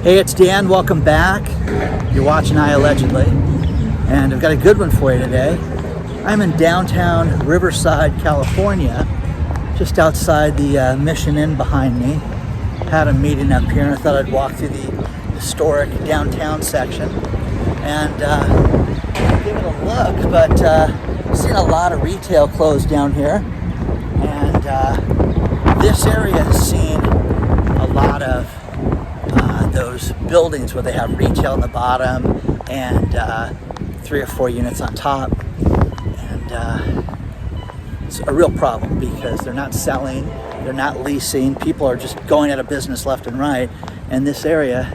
Hey, it's Dan. Welcome back. You're watching IAllegedly, and I've got a good one for you today. I'm in downtown Riverside, California, just outside the Mission Inn behind me. Had a meeting up here, and I thought I'd walk through the historic downtown section and give it a look. But I've seen a lot of retail closed down here, and this area has seen a lot of those buildings where they have retail on the bottom and 3 or 4 units on top, and it's a real problem because they're not selling, they're not leasing, people are just going out of business left and right. And this area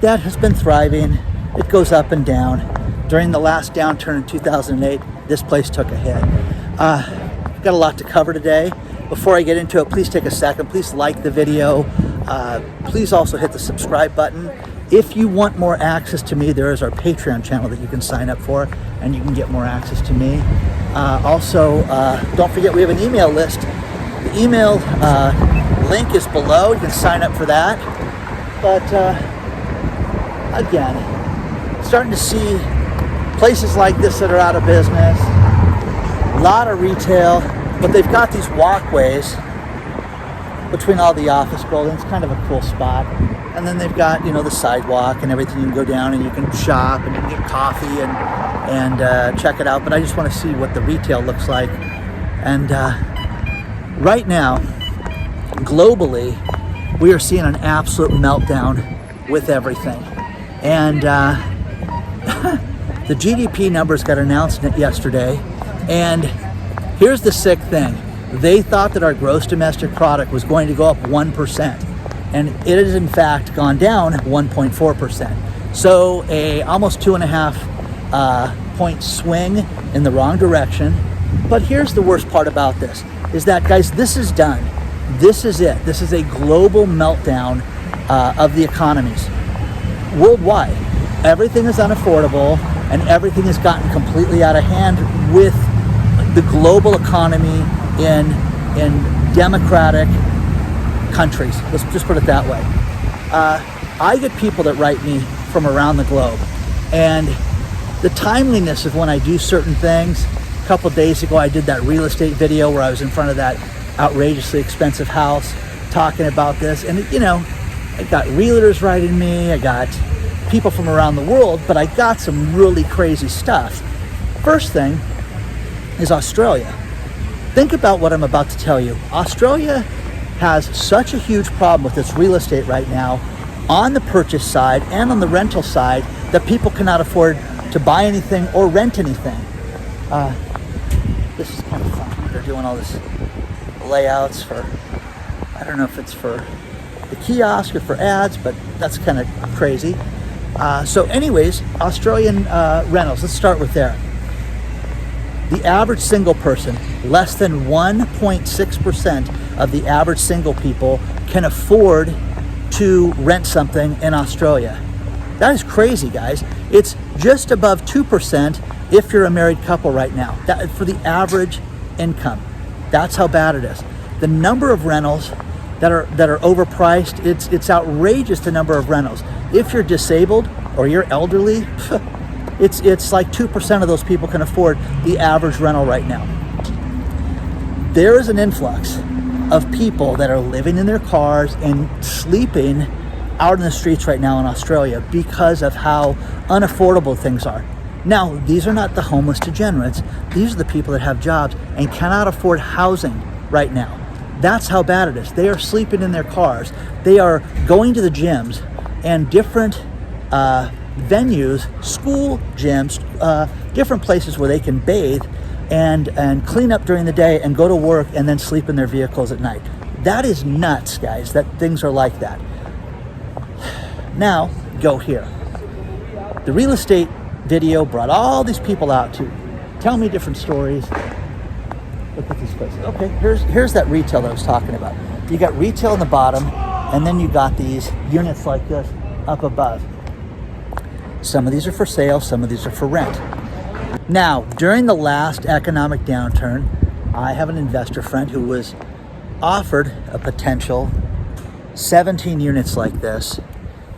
that has been thriving, it goes up and down. During the last downturn in 2008, this place took a hit. Got a lot to cover today. Before I get into it, please take a second, please like the video. Please also hit the subscribe button. If you want more access to me, there is our Patreon channel that you can sign up for, and you can get more access to me. Also, don't forget we have an email list. The email link is below. You can sign up for that. But again, starting to see places like this that are out of business. A lot of retail, but they've got these walkways between all the office buildings, kind of a cool spot. And then they've got, you know, the sidewalk and everything. You can go down and you can shop and you can get coffee and check it out. But I just want to see what the retail looks like. And right now, globally, we are seeing an absolute meltdown with everything. And the GDP numbers got announced yesterday. And here's the sick thing. They thought that our gross domestic product was going to go up 1%, and it has in fact gone down 1.4%. So a almost 2.5 point swing in the wrong direction. But here's the worst part about this, is that, guys, this is done. This is it. This is a global meltdown of the economies. Worldwide, everything is unaffordable, and everything has gotten completely out of hand with the global economy in democratic countries. Let's just put it that way. I get people that write me from around the globe, and the timeliness of when I do certain things. A couple days ago, I did that real estate video where I was in front of that outrageously expensive house talking about this, and you know, I got realtors writing me, I got people from around the world, but I got some really crazy stuff. First thing is Australia. Think about what I'm about to tell you. Australia has such a huge problem with its real estate right now on the purchase side and on the rental side that people cannot afford to buy anything or rent anything. This is kind of fun. They're doing all this layouts for, I don't know if it's for the kiosk or for ads, but that's kind of crazy. So anyways, Australian rentals, let's start with there. The average single person, less than 1.6% of the average single people can afford to rent something in Australia. That is crazy, guys. It's just above 2% if you're a married couple right now. That for the average income. That's how bad it is. The number of rentals that are overpriced, it's outrageous, the number of rentals. If you're disabled or you're elderly, it's like 2% of those people can afford the average rental right now. There is an influx of people that are living in their cars and sleeping out in the streets right now in Australia because of how unaffordable things are. Now, these are not the homeless degenerates. These are the people that have jobs and cannot afford housing right now. That's how bad it is. They are sleeping in their cars. They are going to the gyms and different venues, school gyms, different places where they can bathe and clean up during the day and go to work and then sleep in their vehicles at night. That is nuts, guys, that things are like that. Now, go here. The real estate video brought all these people out to tell me different stories. Look at these places. Okay, here's that retail that I was talking about. You got retail in the bottom, and then you got these units like this up above. Some of these are for sale, some of these are for rent. Now, during the last economic downturn, I have an investor friend who was offered a potential 17 units like this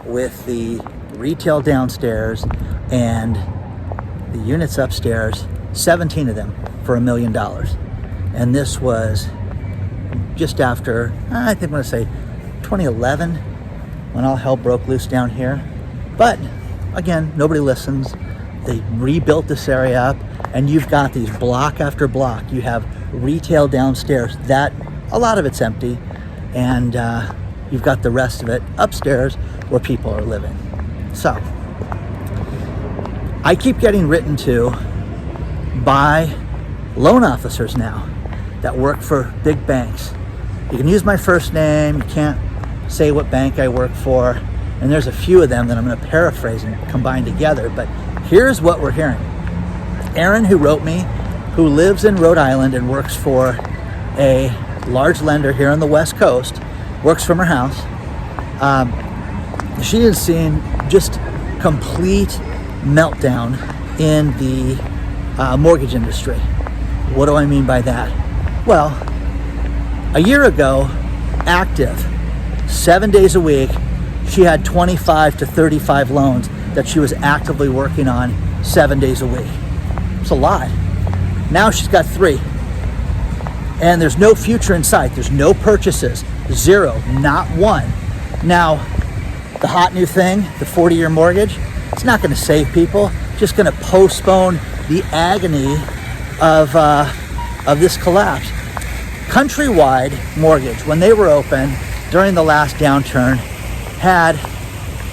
with the retail downstairs and the units upstairs, 17 of them for $1 million. And this was just after, I think I'm going to say 2011, when all hell broke loose down here. But again, nobody listens. They rebuilt this area up, and you've got these block after block. You have retail downstairs, that a lot of it's empty, and you've got the rest of it upstairs where people are living. So I keep getting written to by loan officers now that work for big banks. You can use my first name, you can't say what bank I work for, and there's a few of them that I'm going to paraphrase and combine together, but here's what we're hearing. Aaron, who wrote me, who lives in Rhode Island and works for a large lender here on the West Coast, works from her house. She has seen just complete meltdown in the mortgage industry. What do I mean by that? Well, a year ago, active, 7 days a week, she had 25 to 35 loans that she was actively working on 7 days a week. It's a lot. Now she's got 3. And there's no future in sight. There's no purchases. 0, not 1. Now, the hot new thing, the 40-year mortgage, it's not going to save people. It's just going to postpone the agony of this collapse. Countrywide Mortgage, when they were open during the last downturn, had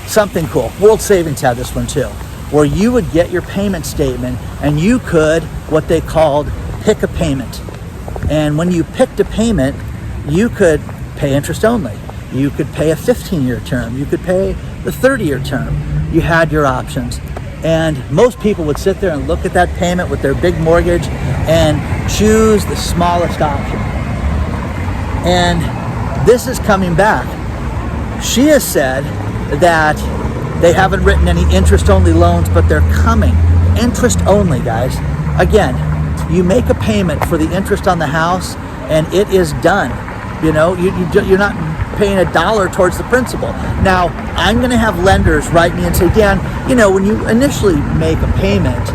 something cool. World Savings had this one too, where you would get your payment statement and you could, what they called, pick a payment. And when you picked a payment, you could pay interest only. You could pay a 15-year term. You could pay the 30-year term. You had your options. And most people would sit there and look at that payment with their big mortgage and choose the smallest option. And this is coming back. She has said that they haven't written any interest-only loans, but they're coming. Interest-only, guys. Again, you make a payment for the interest on the house, and it is done. You know, you're not paying $1 towards the principal. Now, I'm going to have lenders write me and say, Dan, you know, when you initially make a payment,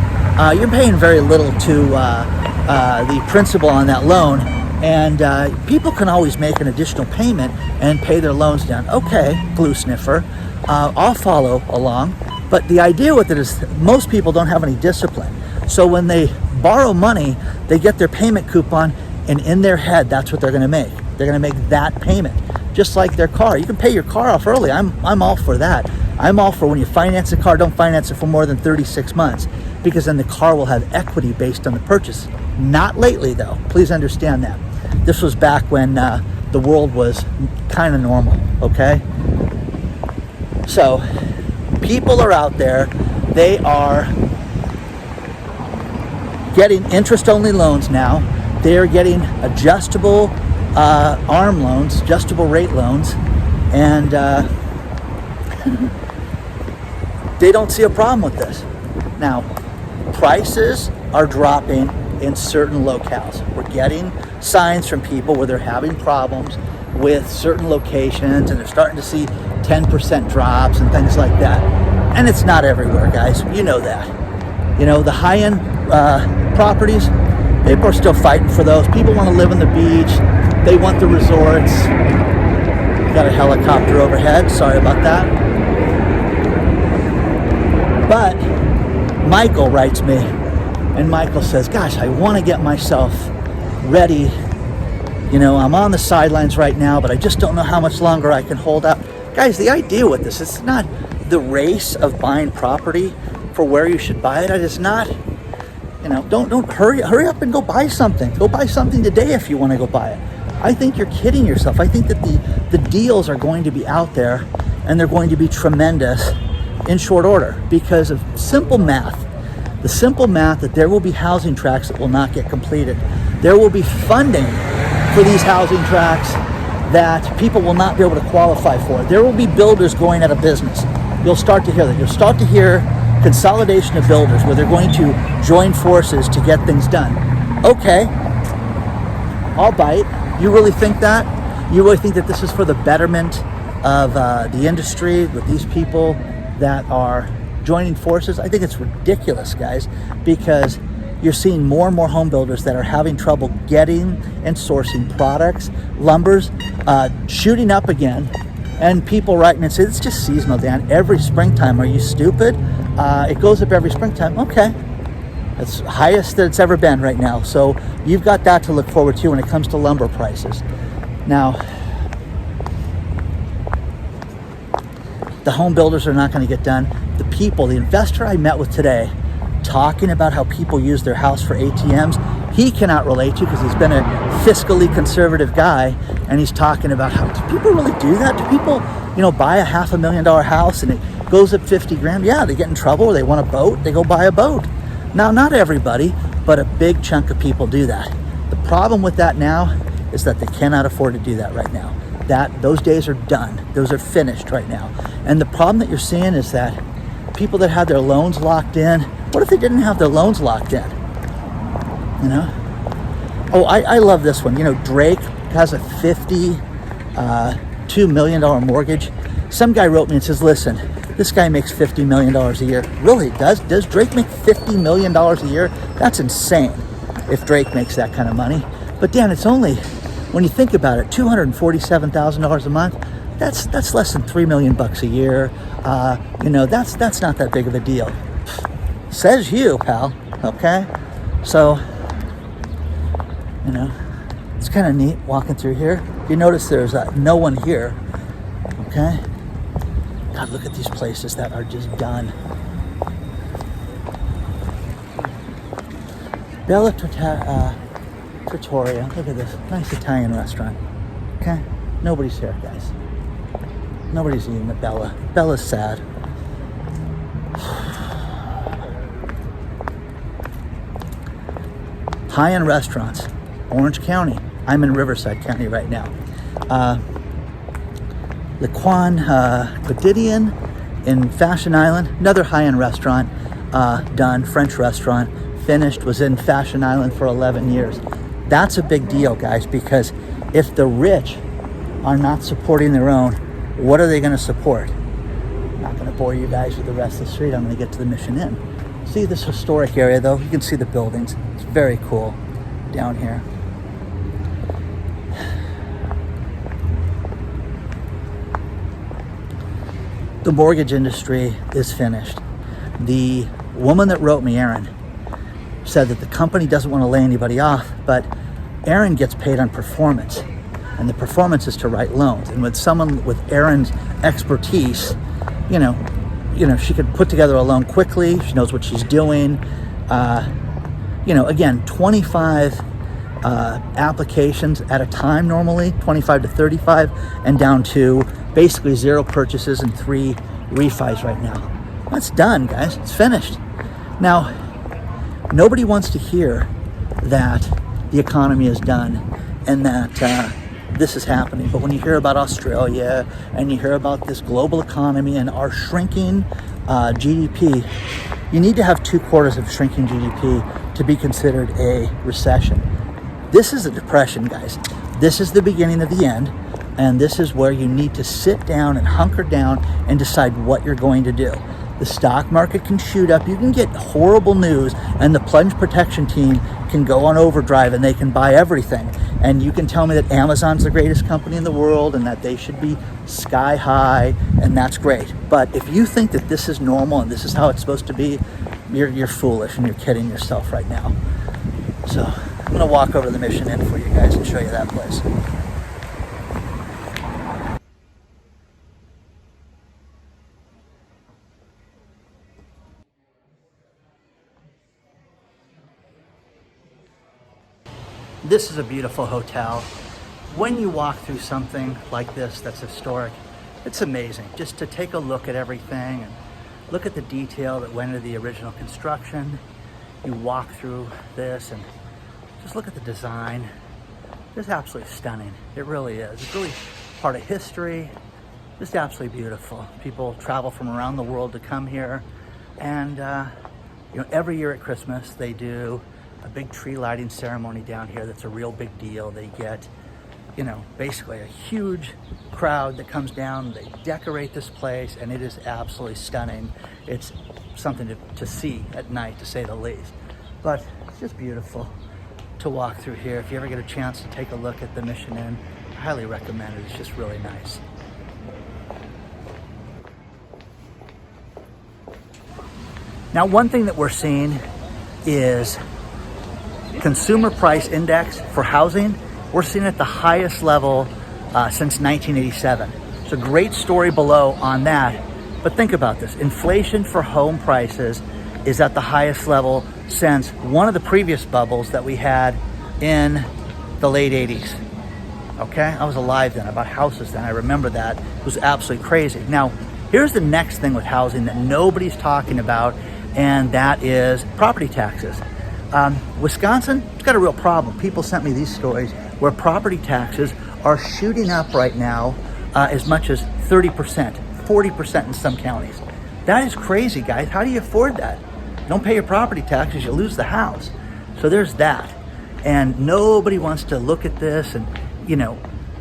you're paying very little to the principal on that loan, and people can always make an additional payment and pay their loans down. Okay, glue sniffer, I'll follow along. But the idea with it is most people don't have any discipline. So when they borrow money, they get their payment coupon, and in their head, that's what they're going to make. They're going to make that payment, just like their car. You can pay your car off early. I'm all for that. I'm all for when you finance a car, don't finance it for more than 36 months, because then the car will have equity based on the purchase. Not lately, though. Please understand that. This was back when the world was kind of normal, okay? So, people are out there. They are getting interest-only loans now. They are getting adjustable ARM loans, adjustable rate loans, and they don't see a problem with this. Now, prices are dropping in certain locales. We're getting signs from people where they're having problems with certain locations, and they're starting to see 10% drops and things like that. And it's not everywhere, guys. You know that. You know, the high-end properties, people are still fighting for those. People want to live on the beach. They want the resorts. Got a helicopter overhead. Sorry about that. But Michael writes me, and Michael says, gosh, I want to get myself ready. You know, I'm on the sidelines right now, but I just don't know how much longer I can hold out. Guys, the idea with this, it's not the race of buying property for where you should buy it. It's not, you know, don't hurry up and go buy something. Go buy something today if you want to go buy it. I think you're kidding yourself. I think that the deals are going to be out there, and they're going to be tremendous in short order because of simple math. The simple math that there will be housing tracts that will not get completed. There will be funding for these housing tracts that people will not be able to qualify for. There will be builders going out of business. You'll start to hear that. You'll start to hear consolidation of builders where they're going to join forces to get things done. Okay, I'll bite. You really think that? You really think that this is for the betterment of the industry with these people that are joining forces. I think it's ridiculous, guys, because you're seeing more and more home builders that are having trouble getting and sourcing products. Lumber's shooting up again, and people writing and saying, it's just seasonal, Dan. Every springtime, are you stupid? It goes up every springtime. Okay. It's the highest that it's ever been right now. So you've got that to look forward to when it comes to lumber prices. Now, the home builders are not going to get done. The people, the investor I met with today, talking about how people use their house for ATMs, he cannot relate to because he's been a fiscally conservative guy, and he's talking about how, do people really do that? Do people, buy a $500,000 house and it goes up 50 grand? Yeah, they get in trouble or they want a boat, they go buy a boat. Now, not everybody, but a big chunk of people do that. The problem with that now is that they cannot afford to do that right now. Those days are done. Those are finished right now. And the problem that you're seeing is that people that had their loans locked in, what if they didn't have their loans locked in? Oh, I love this one. Drake has a $52 million mortgage. Some guy wrote me and says, listen, this guy makes $50 million a year. Really? Does Drake make $50 million a year? That's insane if Drake makes that kind of money. But Dan, it's only, when you think about it, $247,000 a month. That's less than $3 million a year. That's not that big of a deal. Says you, pal. Okay? So, it's kind of neat walking through here. You notice there's no one here. Okay? God, look at these places that are just done. Bella Trattoria. Look at this. Nice Italian restaurant. Okay? Nobody's here, guys. Nobody's eating at Bella. Bella's sad. High-end restaurants. Orange County. I'm in Riverside County right now. Le Coin Quotidien in Fashion Island. Another high-end restaurant done. French restaurant. Finished. Was in Fashion Island for 11 years. That's a big deal, guys, because if the rich are not supporting their own, what are they going to support? I'm not going to bore you guys with the rest of the street. I'm going to get to the Mission Inn. See this historic area, though? You can see the buildings. It's very cool down here. The mortgage industry is finished. The woman that wrote me, Erin, said that the company doesn't want to lay anybody off, but Erin gets paid on performance. And the performance is to write loans. And with someone with Erin's expertise, she could put together a loan quickly. She knows what she's doing. Again, 25 applications at a time normally, 25 to 35, and down to basically 0 purchases and 3 refis right now. That's done, guys. It's finished. Now, nobody wants to hear that the economy is done and that this is happening. But when you hear about Australia and you hear about this global economy and our shrinking GDP, you need to have 2 quarters of shrinking GDP to be considered a recession. This is a depression, guys. This is the beginning of the end, and this is where you need to sit down and hunker down and decide what you're going to do. The stock market can shoot up. You can get horrible news, and the plunge protection team can go on overdrive and they can buy everything. And you can tell me that Amazon's the greatest company in the world and that they should be sky high, and that's great. But if you think that this is normal and this is how it's supposed to be, you're foolish and you're kidding yourself right now. So I'm gonna walk over to the Mission Inn for you guys and show you that place. This is a beautiful hotel. When you walk through something like this that's historic, it's amazing just to take a look at everything and look at the detail that went into the original construction. You walk through this and just look at the design. It's absolutely stunning. It really is. It's really part of history. Just absolutely beautiful. People travel from around the world to come here. And every year at Christmas they do a big tree lighting ceremony down here that's a real big deal. They get basically a huge crowd that comes down. They decorate this place, and it is absolutely stunning. It's something to see at night, to say the least. But it's just beautiful to walk through here. If you ever get a chance to take a look at the Mission Inn, I highly recommend it. It's just really nice. Now, one thing that we're seeing is consumer price index for housing. We're seeing at the highest level since 1987. It's a great story below on that. But think about this. Inflation for home prices is at the highest level since one of the previous bubbles that we had in the late 80s. Okay, I was alive then. I bought houses then. I remember that. It was absolutely crazy. Now, here's the next thing with housing that nobody's talking about, and that is property taxes. Wisconsin, it's got a real problem. People sent me these stories where property taxes are shooting up right now as much as 30%, 40% in some counties. That is crazy, guys. How do you afford that? You don't pay your property taxes, you lose the house. So there's that. And nobody wants to look at this. And,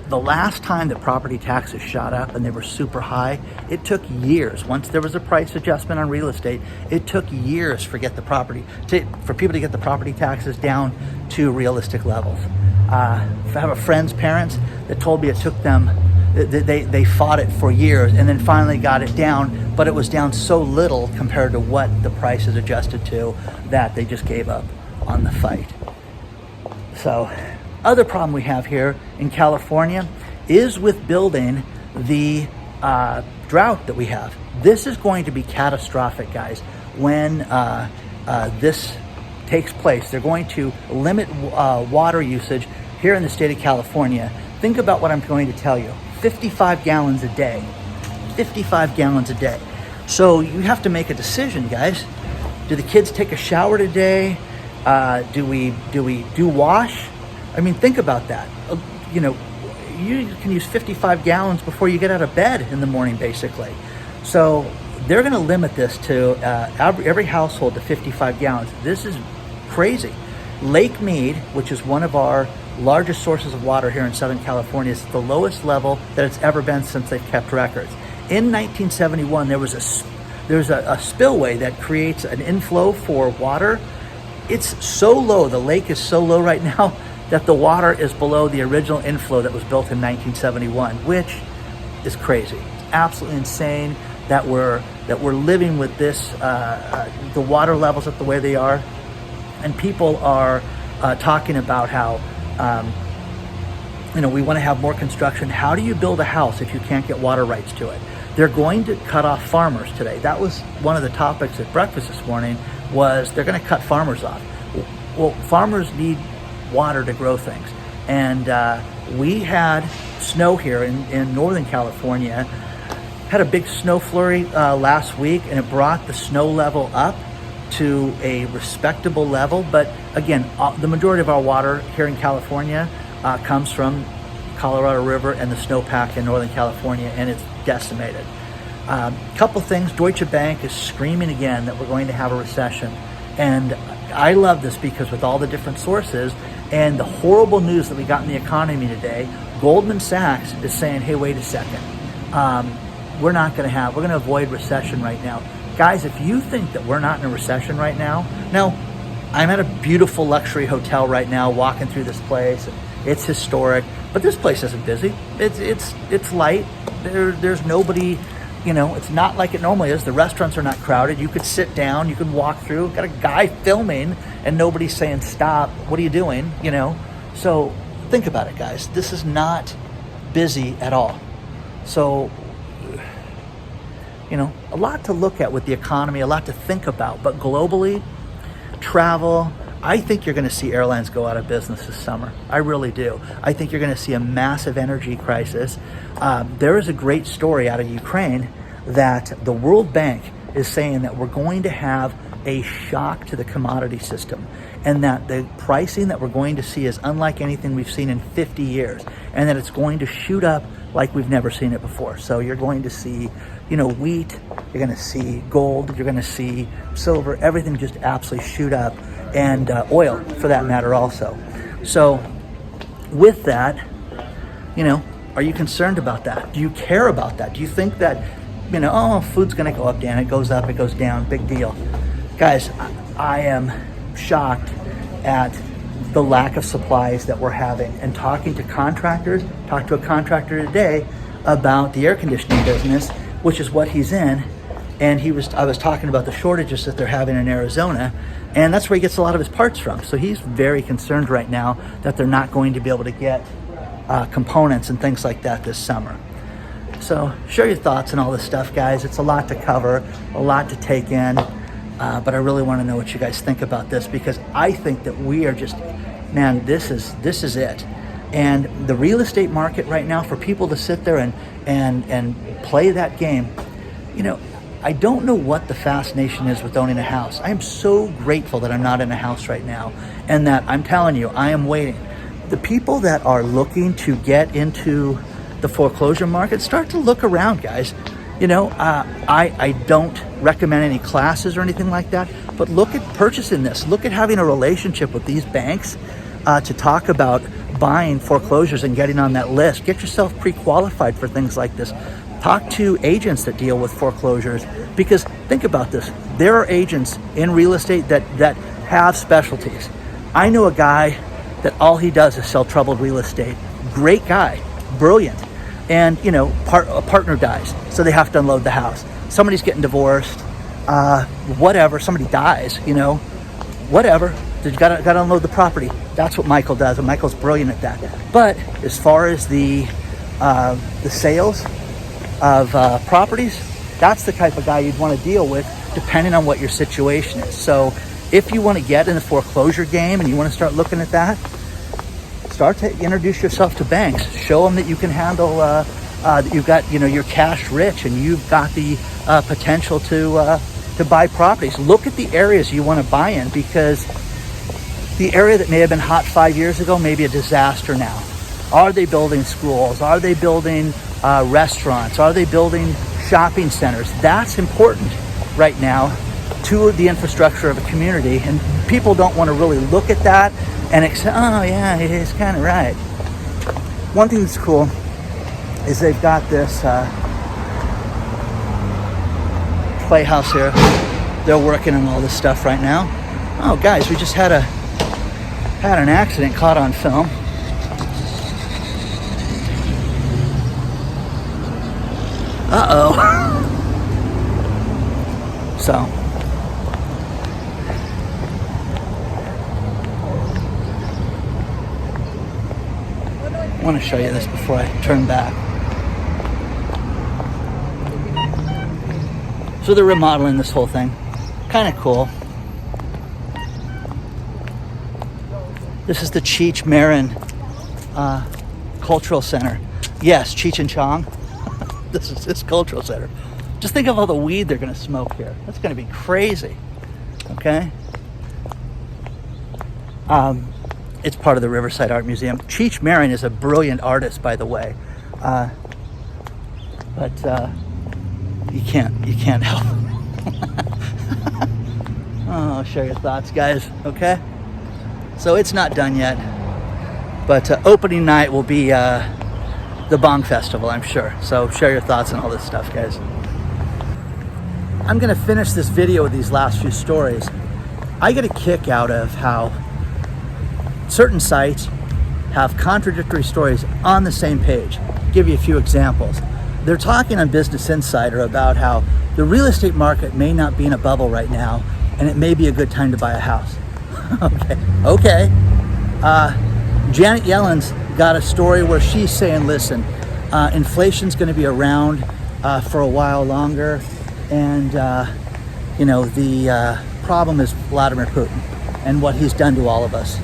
the last time that property taxes shot up and they were super high, it took years. Once there was a price adjustment on real estate, it took years for people to get the property taxes down to realistic levels. I have a friend's parents that told me it took them, they fought it for years and then finally got it down, but it was down so little compared to what the prices adjusted to that they just gave up on the fight. So, other problem we have here in California is with building the drought that we have. This is going to be catastrophic, guys, when this takes place. They're going to limit water usage here in the state of California. Think about what I'm going to tell you. 55 gallons a day. 55 gallons a day. So you have to make a decision, guys. Do the kids take a shower today? Do we wash? I mean, think about that. You can use 55 gallons before you get out of bed in the morning, basically. So they're going to limit this to every household to 55 gallons. This is crazy. Lake Mead, which is one of our largest sources of water here in Southern California, is the lowest level that it's ever been since they've kept records. In 1971, there's a spillway that creates an inflow for water. It's so low, the lake is so low right now, that the water is below the original inflow that was built in 1971, which is crazy. It's absolutely insane that we're living with this, the water levels at the way they are, and people are talking about how we want to have more construction. How do you build a house if you can't get water rights to it? They're going to cut off farmers today. That was one of the topics at breakfast this morning, was they're going to cut farmers off. Well, farmers need water to grow things. And we had snow here in Northern California, had a big snow flurry last week, and it brought the snow level up to a respectable level. But again, the majority of our water here in California comes from Colorado River and the snowpack in Northern California, and it's decimated. Couple things. Deutsche Bank is screaming again that we're going to have a recession. And I love this because with all the different sources and the horrible news that we got in the economy today, Goldman Sachs is saying, hey, wait a second. We're going to avoid recession right now. Guys, if you think that we're not in a recession right now, I'm at a beautiful luxury hotel right now, walking through this place. It's historic, but this place isn't busy. It's light. There's nobody. It's not like it normally is. The restaurants are not crowded. You could sit down, you can walk through. Got a guy filming and nobody's saying stop. What are you doing? So think about it, guys. This is not busy at all. So a lot to look at with the economy, a lot to think about. But globally, travel, I think you're going to see airlines go out of business this summer. I really do. I think you're going to see a massive energy crisis. There is a great story out of Ukraine that the World Bank is saying that we're going to have a shock to the commodity system, and that the pricing that we're going to see is unlike anything we've seen in 50 years, and that it's going to shoot up like we've never seen it before. So you're going to see, wheat, you're going to see gold, you're going to see silver, everything just absolutely shoot up. And oil, for that matter, also. So with that, Are you concerned about that? Do you care about that? Do you think that, oh, food's gonna go up, Dan, it goes up, it goes down, big deal. Guys, I am shocked at the lack of supplies that we're having, and talked to a contractor today about the air conditioning business, which is what he's in. And I was talking about the shortages that they're having in Arizona, and that's where he gets a lot of his parts from. So he's very concerned right now that they're not going to be able to get components and things like that this summer. So share your thoughts and all this stuff, guys. It's a lot to cover, a lot to take in, but I really want to know what you guys think about this, because I think that we are just, man, this is it. And the real estate market right now, for people to sit there and play that game, I don't know what the fascination is with owning a house. I am so grateful that I'm not in a house right now, and that I'm telling you, I am waiting. The people that are looking to get into the foreclosure market, start to look around, guys. I don't recommend any classes or anything like that, but look at purchasing this. Look at having a relationship with these banks to talk about buying foreclosures and getting on that list. Get yourself pre-qualified for things like this. Talk to agents that deal with foreclosures, because think about this. There are agents in real estate that have specialties. I know a guy that all he does is sell troubled real estate. Great guy, brilliant. And, a partner dies, so they have to unload the house. Somebody's getting divorced, whatever, somebody dies, whatever. You gotta unload the property. That's what Michael does, and Michael's brilliant at that. But as far as the sales of properties, that's the type of guy you'd want to deal with, depending on what your situation is. So if you want to get in the foreclosure game and you want to start looking at that, start to introduce yourself to banks. Show them that you can handle, that you've got, you're cash rich, and you've got the potential to buy properties. Look at the areas you want to buy in, because the area that may have been hot 5 years ago may be a disaster now. Are they building schools? Are they building restaurants? Are they building shopping centers? That's important right now to the infrastructure of a community, and people don't want to really look at that and accept, oh yeah, he's kind of right. One thing that's cool is they've got this playhouse here. They're working on all this stuff right now. Oh guys, we just had an accident caught on film. Uh-oh. So, I want to show you this before I turn back. So they're remodeling this whole thing. Kind of cool. This is the Cheech Marin Cultural Center. Yes, Cheech and Chong. This is this cultural center. Just think of all the weed they're going to smoke here. That's going to be crazy. Okay? It's part of the Riverside Art Museum. Cheech Marin is a brilliant artist, by the way. But you can't help. Oh, share your thoughts, guys. Okay? So it's not done yet. But opening night will be the Bong Festival, I'm sure. So share your thoughts on all this stuff, guys. I'm going to finish this video with these last few stories. I get a kick out of how certain sites have contradictory stories on the same page. I'll give you a few examples. They're talking on Business Insider about how the real estate market may not be in a bubble right now, and it may be a good time to buy a house. Okay. Janet Yellen's got a story where she's saying, listen, inflation's going to be around for a while longer, and the problem is Vladimir Putin and what he's done to all of us.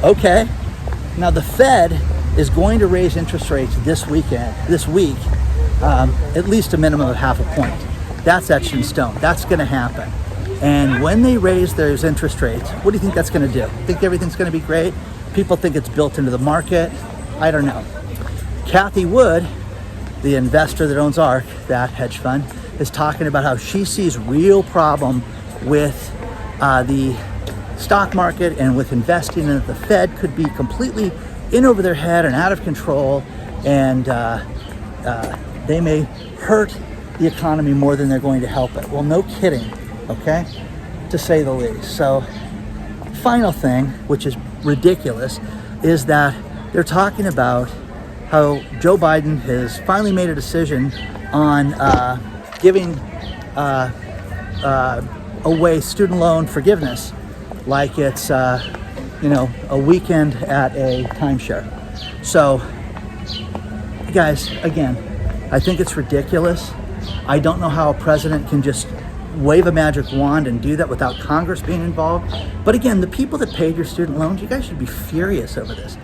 Okay. Now the Fed is going to raise interest rates this week, at least a minimum of 0.5 point. That's etched in stone. That's going to happen. And when they raise those interest rates, what do you think that's going to do? Think everything's going to be great? People think it's built into the market. I don't know. Kathy Wood, the investor that owns ARK, that hedge fund, is talking about how she sees real problem with the stock market and with investing, and that the Fed could be completely in over their head and out of control, and they may hurt the economy more than they're going to help it. Well, no kidding, okay, to say the least. So final thing, which is ridiculous, is that they're talking about how Joe Biden has finally made a decision on giving away student loan forgiveness like it's a weekend at a timeshare. So guys, again, I think it's ridiculous. I don't know how a president can just wave a magic wand and do that without Congress being involved. But again, the people that paid your student loans, you guys should be furious over this.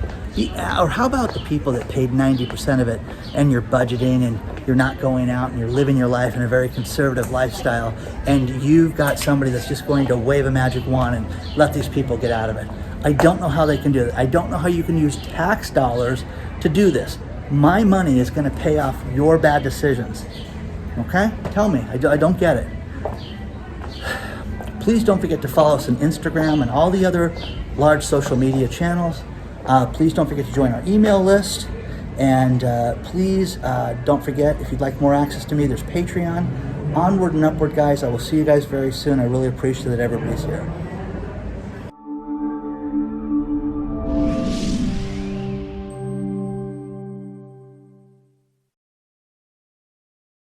Or how about the people that paid 90% of it, and you're budgeting and you're not going out and you're living your life in a very conservative lifestyle, and you've got somebody that's just going to wave a magic wand and let these people get out of it. I don't know how they can do it. I don't know how you can use tax dollars to do this. My money is going to pay off your bad decisions. Okay? Tell me. I don't get it. Please don't forget to follow us on Instagram and all the other large social media channels. Please don't forget to join our email list. And please don't forget, if you'd like more access to me, there's Patreon. Onward and Upward, guys. I will see you guys very soon. I really appreciate that everybody's here.